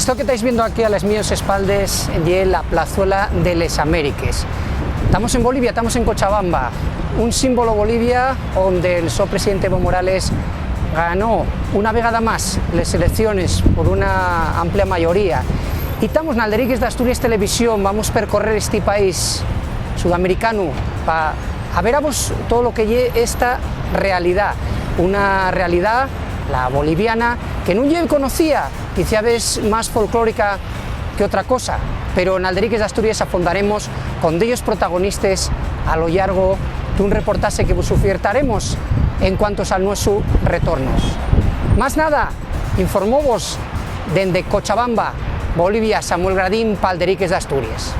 Esto que estáis viendo aquí a las mías espaldas es la plazuela de les Amériques. Estamos en Bolivia, estamos en Cochabamba, un símbolo Bolivia donde el presidente Evo Morales ganó una vegada más las elecciones por una amplia mayoría. Y estamos en Alderiques de Asturias Televisión, vamos a percorrer este país sudamericano para ver a vos todo lo que es esta realidad, una realidad, la boliviana, que no yo conocía, quizá ves más folclórica que otra cosa, pero en Alderiques de Asturias afondaremos con ellos protagonistas a lo largo de un reportaje que vos ofertaremos en cuanto al nuestro retorno. Más nada, informó vos desde Cochabamba, Bolivia, Samuel Gradín, para Alderiques de Asturias.